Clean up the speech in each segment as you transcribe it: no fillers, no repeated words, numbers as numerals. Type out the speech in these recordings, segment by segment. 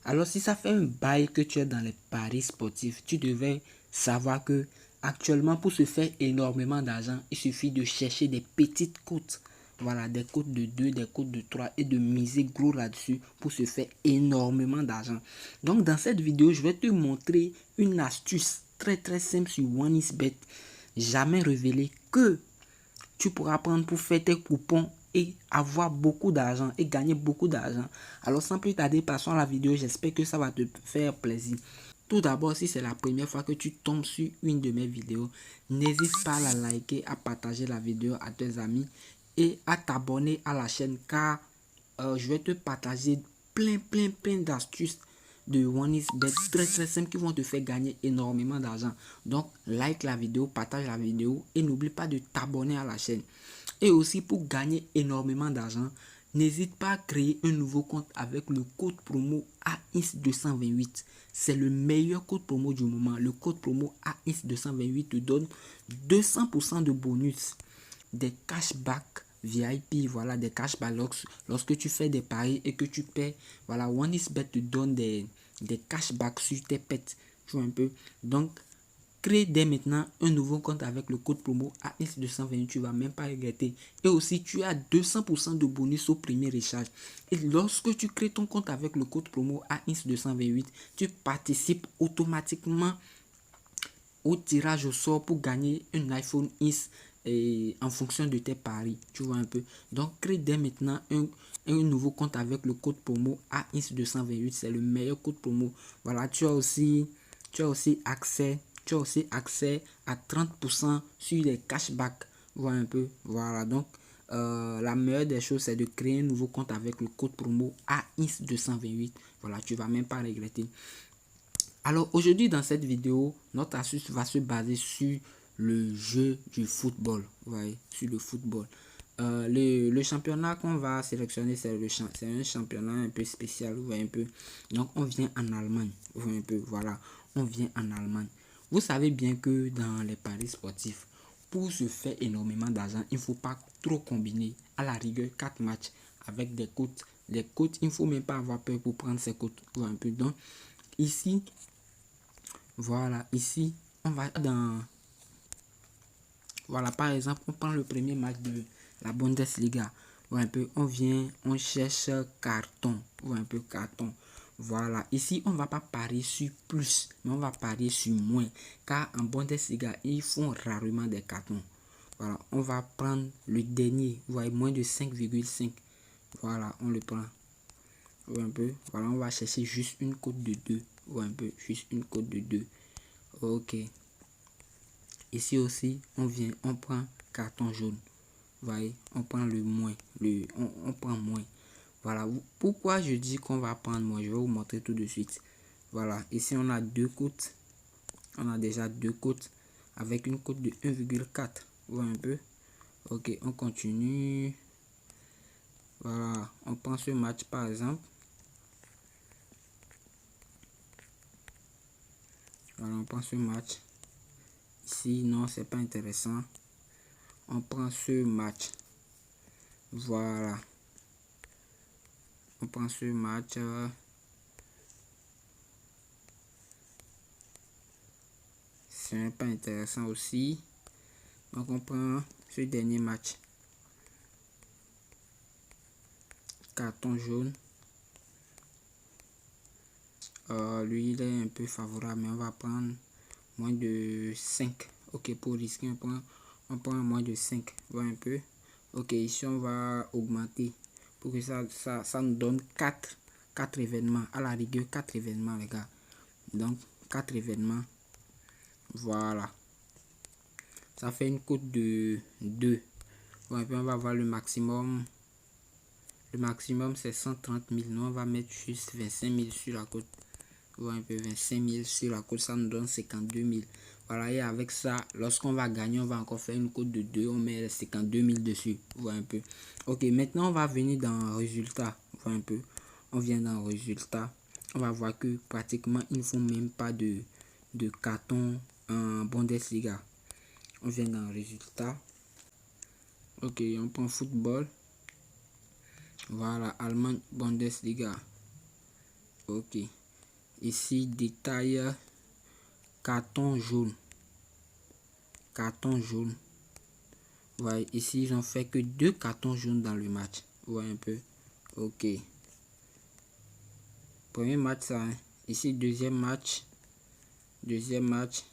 Alors si ça fait un bail que tu es dans les paris sportifs, tu devais savoir que actuellement pour se faire énormément d'argent, il suffit de chercher des petites cotes. Voilà, des cotes de 2, des cotes de 3 et de miser gros là-dessus pour se faire énormément d'argent. Donc dans cette vidéo, je vais te montrer une astuce très simple sur OneXBet, jamais révélée, que tu pourras prendre pour faire tes coupons et avoir beaucoup d'argent et gagner beaucoup d'argent. Alors sans plus tarder, passons à la vidéo. J'espère que ça va te faire plaisir. Tout d'abord, si c'est la première fois que tu tombes sur une de mes vidéos, n'hésite pas à la liker, à partager la vidéo à tes amis et à t'abonner à la chaîne, car je vais te partager plein d'astuces de OneXBet très simple qui vont te faire gagner énormément d'argent. Donc like la vidéo, partage la vidéo et n'oublie pas de t'abonner à la chaîne. Et aussi, pour gagner énormément d'argent, n'hésite pas à créer un nouveau compte avec le code promo AINS228. C'est le meilleur code promo du moment. Le code promo AINS228 te donne 200% de bonus, des cashbacks VIP, voilà, des cashbacks lorsque tu fais des paris et que tu paies. Voilà, OneXBet te donne des cashbacks sur tes pets. Tu vois un peu. Donc, crée dès maintenant un nouveau compte avec le code promo AINS228, tu vas même pas regretter. Et aussi, tu as 200% de bonus au premier échange. Et lorsque tu crées ton compte avec le code promo AINS228, tu participes automatiquement au tirage au sort pour gagner un iPhone X en fonction de tes paris. Tu vois un peu. Donc, crée dès maintenant un nouveau compte avec le code promo AINS228. C'est le meilleur code promo. Voilà, tu as aussi accès à 30% sur les cashbacks. Voilà un peu. Voilà, donc la meilleure des choses, c'est de créer un nouveau compte avec le code promo AINS228. Voilà, tu vas même pas regretter. Alors aujourd'hui dans cette vidéo, notre astuce va se baser sur le jeu du football. Vous voyez, sur le football. Le championnat qu'on va sélectionner, c'est un championnat un peu spécial. Vous voyez un peu. Donc on vient en Allemagne. Vous voyez un peu. Voilà, on vient en Allemagne. Vous savez bien que dans les paris sportifs, pour se faire énormément d'argent, il ne faut pas trop combiner. À la rigueur, 4 matchs avec des cotes. Les cotes, il ne faut même pas avoir peur pour prendre ces cotes. Vous voyez un peu. Donc ici, voilà, ici, on va dans... Voilà, par exemple, on prend le premier match de la Bundesliga. Voilà, un peu, on vient, on cherche carton. Voilà, un peu carton. Voilà, ici, on ne va pas parier sur plus, mais on va parier sur moins. Car en Bundesliga, ils font rarement des cartons. Voilà, on va prendre le dernier. Vous voyez, moins de 5,5. Voilà, on le prend. Voilà, un peu. Voilà, on va chercher juste une cote de 2. Voilà, un peu, juste une cote de 2. Ok. Ici aussi, on vient, on prend carton jaune. Vous voyez, on prend le moins. On prend moins. Voilà. Pourquoi je dis qu'on va prendre moins? Je vais vous montrer tout de suite. Voilà. Ici, on a deux cotes. On a déjà deux cotes avec une cote de 1,4. Vous voyez un peu? Ok, on continue. Voilà. On prend ce match par exemple. Voilà, on prend ce match. Ici, non, c'est pas intéressant. On prend ce match. Voilà. On prend ce match. C'est pas intéressant aussi. Donc on prend ce dernier match. Carton jaune. Lui, il est un peu favorable, mais on va prendre moins de 5. Ok, pour risquer, on prend moins de 5. Voilà un peu. Ok, ici on va augmenter pour que ça nous donne 4 événements. À la rigueur, 4 événements, les gars. Donc, 4 événements. Voilà. Ça fait une cote de 2. Bon, et puis on va voir le maximum. Le maximum, c'est 130 000. Nous, on va mettre juste 25 000 sur la cote. Voilà, un peu 25 000 sur la cote. Ça nous donne 52 000. Voilà, et avec ça, lorsqu'on va gagner, on va encore faire une cote de 2. On met 52 000 dessus. Voilà un peu. Ok, maintenant, on va venir dans résultat. Voilà un peu. On vient dans résultat. On va voir que pratiquement, ils ne font même pas de carton en Bundesliga. On vient dans résultat. Ok, on prend football. Voilà, Allemagne, Bundesliga. Ok, Ici, détail, carton jaune. Carton jaune. Voilà, ici, ils ont fait que 2 cartons jaunes dans le match. Vous voyez un peu. Ok. Premier match, ça. Hein. Ici, deuxième match. Deuxième match.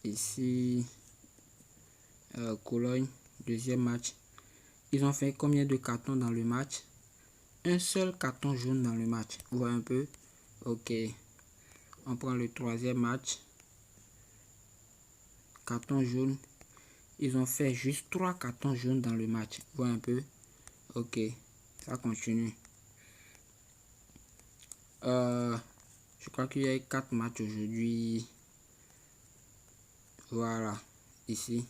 Ici, Cologne. Deuxième match. Ils ont fait combien de cartons dans le match? Un seul carton jaune dans le match. Vous voyez un peu. Ok. On prend le troisième match. Carton jaune. Ils ont fait juste 3 cartons jaunes dans le match. Vous voyez un peu. Ok. Ça continue. Je crois qu'il y a 4 matchs aujourd'hui. Voilà. Ici.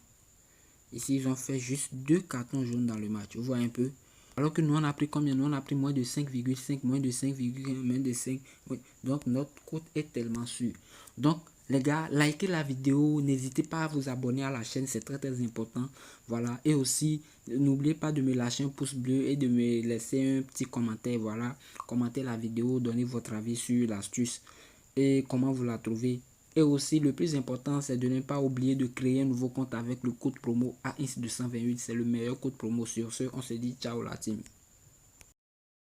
Ici, ils ont fait juste 2 cartons jaunes dans le match. Vous voyez un peu. Alors que nous, on a pris combien? Nous, on a pris moins de 5,5, moins de 5,1, moins de 5. Oui. Donc, notre cote est tellement sûre. Donc, les gars, likez la vidéo. N'hésitez pas à vous abonner à la chaîne. C'est très, très important. Voilà. Et aussi, n'oubliez pas de me lâcher un pouce bleu et de me laisser un petit commentaire. Voilà. Commentez la vidéo. Donnez votre avis sur l'astuce et comment vous la trouvez. Et aussi, le plus important, c'est de ne pas oublier de créer un nouveau compte avec le code promo AINS228. C'est le meilleur code promo sur ce. On se dit ciao la team.